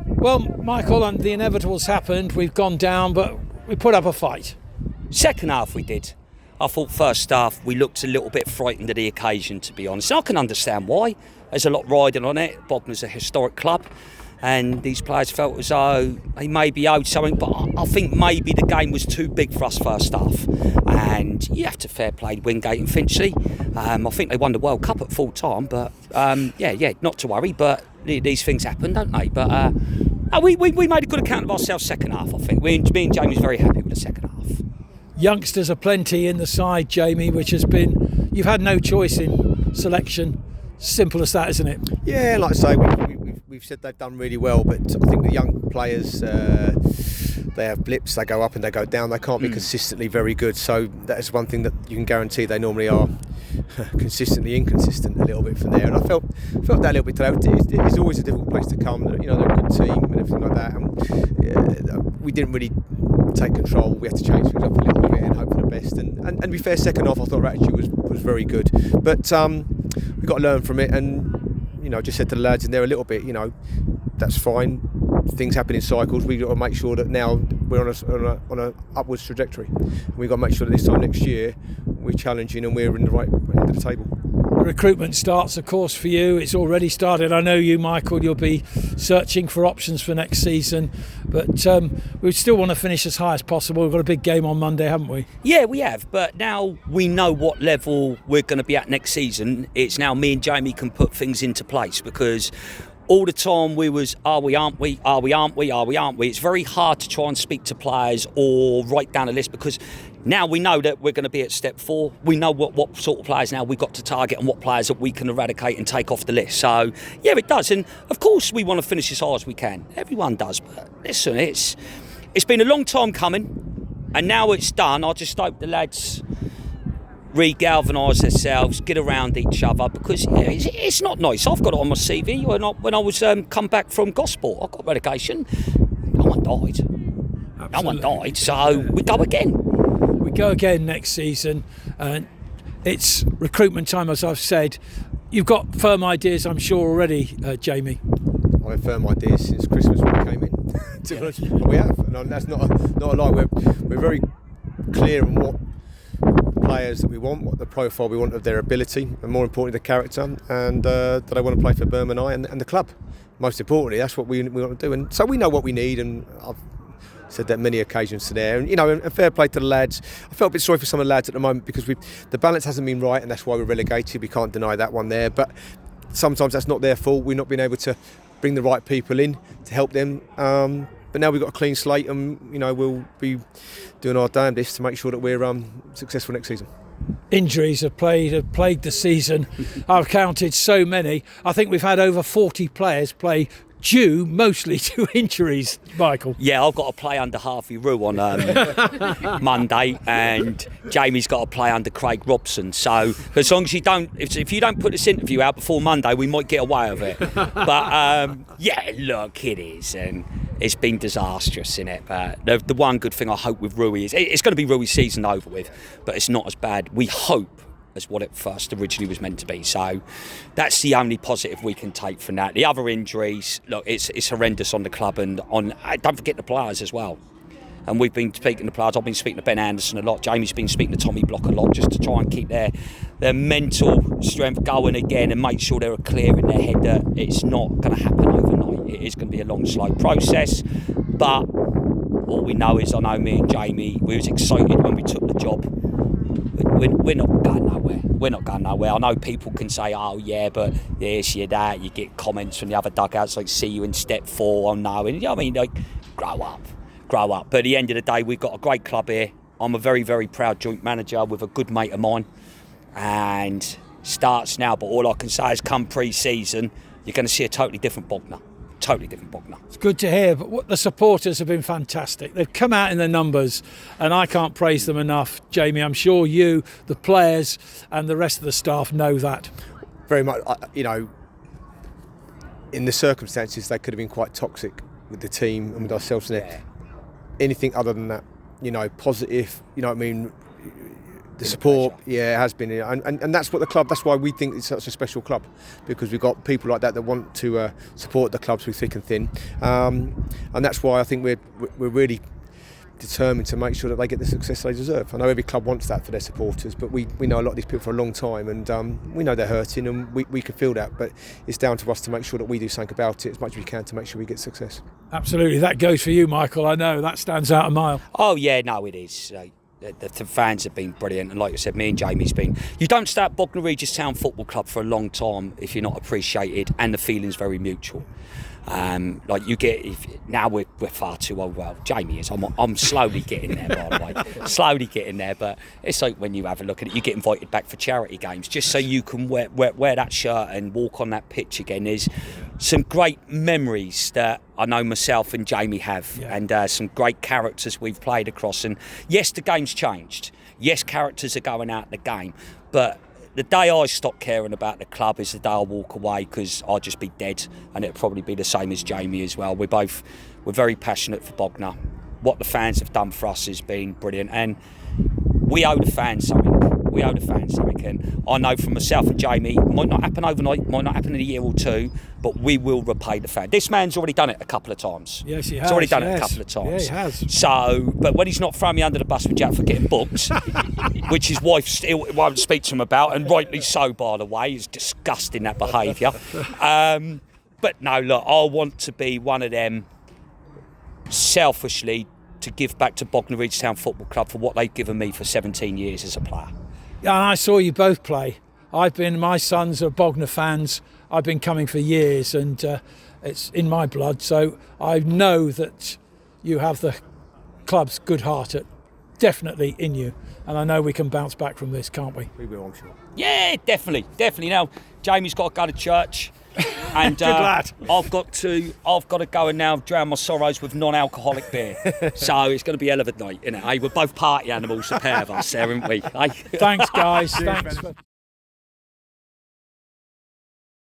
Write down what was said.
Well, Michael, and the inevitable's happened. We've gone down, but we put up a fight. Second half we did. I thought first half we looked a little bit frightened of the occasion, to be honest. I can understand why. There's a lot riding on it. Bognar's a historic club, and these players felt as though they maybe owed something, but I think maybe the game was too big for us first half. And you have to fair play Wingate and Finchley. I think they won the World Cup at full time, but not to worry, but these things happen, don't they? But we made a good account of ourselves second half, I think. Me and Jamie's very happy with the second half. Youngsters are plenty in the side, Jamie, which has been... You've had no choice in selection. Simple as that, isn't it? Yeah, like I say, we've said they've done really well, but I think the young players, they have blips, they go up and they go down. They can't be consistently very good. So that is one thing that you can guarantee they normally are consistently inconsistent a little bit from there. And I felt that a little bit today. It's always a difficult place to come. You know, they're a good team and everything like that. And we didn't really take control. We had to change things up a little bit and hope for the best. And to be fair, second half I thought our attitude was very good. But we've got to learn from it. And you know, just said to the lads in there a little bit. You know, that's fine. Things happen in cycles. We've got to make sure that now we're on a upwards trajectory. We've got to make sure that this time next year we're challenging and we're in the right end of the table. The recruitment starts, of course, for you. It's already started. I know you, Michael, you'll be searching for options for next season, but we still want to finish as high as possible. We've got a big game on Monday, haven't we? Yeah, we have, but now we know what level we're going to be at next season. It's now me and Jamie can put things into place, because all the time we was, are we, aren't we, are we, aren't we, are we, aren't we. It's very hard to try and speak to players or write down a list, because now we know that we're going to be at step 4. We know what sort of players now we've got to target and what players that we can eradicate and take off the list. So, yeah, it does. And, of course, we want to finish as high as we can. Everyone does. But, listen, it's been a long time coming, and now it's done. I just hope the lads re-galvanise themselves, get around each other, because it's not nice. I've got it on my CV. When I was come back from Gosport, I got relegation. No one died. Absolutely. No one died. So we go again. We go again next season, and it's recruitment time, as I've said. You've got firm ideas, I'm sure, already, Jamie. I've had firm ideas since Christmas when we came in. To be honest, we have, and that's not a lie. We're very clear on what players that we want, what the profile we want of their ability, and more importantly, the character, and that they want to play for Birmingham and the club. Most importantly, that's what we want to do, and so we know what we need, and I've said that many occasions to there, and you know, and fair play to the lads. I felt a bit sorry for some of the lads at the moment, because the balance hasn't been right, and that's why we're relegated. We can't deny that one there, but sometimes that's not their fault. We're not being able to bring the right people in to help them. But now we've got a clean slate, and you know, we'll be doing our damnedest to make sure that we're successful next season. Injuries have plagued the season. I've counted so many. I think we've had over 40 players play due mostly to injuries, Michael. Yeah, I've got to play under Harvey Rue on Monday, and Jamie's got to play under Craig Robson. So as long as you don't, if you don't put this interview out before Monday, we might get away with it. But yeah, look, it is, and it's been disastrous, isn't it? But the one good thing I hope with Rui is it's going to be Rui's season over with, but it's not as bad, we hope, as what it first originally was meant to be. So that's the only positive we can take from that. The other injuries, look, it's horrendous on the club, and don't forget the players as well. And we've been speaking to players. I've been speaking to Ben Anderson a lot. Jamie's been speaking to Tommy Block a lot, just to try and keep their mental strength going again, and make sure they're clear in their head that it's not going to happen overnight. It is going to be a long, slow process. But all we know is, I know me and Jamie, we was excited when we took the job. We're not going nowhere. We're not going nowhere. I know people can say, oh yeah, but this, you that. You get comments from the other dugouts like, see you in step 4. Oh no. And you know what I mean? Like, grow up. But at the end of the day, we've got a great club here. I'm a very, very proud joint manager with a good mate of mine. And starts now, but all I can say is come pre-season, you're going to see a totally different Bognor. It's good to hear, but the supporters have been fantastic. They've come out in their numbers, and I can't praise them enough, Jamie. I'm sure you, the players, and the rest of the staff know that. Very much, you know, in the circumstances, they could have been quite toxic with the team and with ourselves. Yeah. Anything other than that, you know, positive, you know what I mean, the support, yeah, it has been, and that's what the club. That's why we think it's such a special club, because we've got people like that want to support the club through thick and thin, and that's why I think we're really determined to make sure that they get the success they deserve. I know every club wants that for their supporters, but we know a lot of these people for a long time, and we know they're hurting, and we can feel that, but it's down to us to make sure that we do something about it as much as we can to make sure we get success. Absolutely, that goes for you, Michael. I know that stands out a mile. Oh yeah, no, it is. The fans have been brilliant, and like I said, me and Jamie's been. You don't stay at Bognor Regis Town Football Club for a long time if you're not appreciated, and the feeling's very mutual. Like you get, now we're far too old. Well, Jamie is. I'm slowly getting there, by the way. Slowly getting there, but it's like when you have a look at it, you get invited back for charity games just so you can wear that shirt and walk on that pitch again. There's some great memories that I know myself and Jamie have, and some great characters we've played across. And yes, the game's changed. Yes, characters are going out the game, but the day I stop caring about the club is the day I walk away, because I'll just be dead, and it'll probably be the same as Jamie as well. We're very passionate for Bognor. What the fans have done for us has been brilliant, and we owe the fans something. And I know from myself and Jamie, it might not happen overnight, might not happen in a year or two, but we will repay the fan. This man's already done it a couple of times. Yes, he has. He's already done it a couple of times. Yeah, he has. So, but when he's not throwing me under the bus with Jack for getting booked, which his wife still won't speak to him about, and rightly so, by the way, is disgusting, that behaviour. But no, look, I want to be one of them, selfishly, to give back to Bognor Regis Town Football Club for what they've given me for 17 years as a player. Yeah, and I saw you both play. My sons are Bognor fans. I've been coming for years, and it's in my blood. So I know that you have the club's good heart definitely in you, and I know we can bounce back from this, can't we? We will, I'm sure. Yeah, definitely. Now Jamie's got to go to church, and Good lad. I've got to go and now drown my sorrows with non-alcoholic beer. So it's going to be a hell of a night, isn't it? Hey, we're both party animals, the pair of us, there, aren't we? Hey? Thanks, guys. Thanks.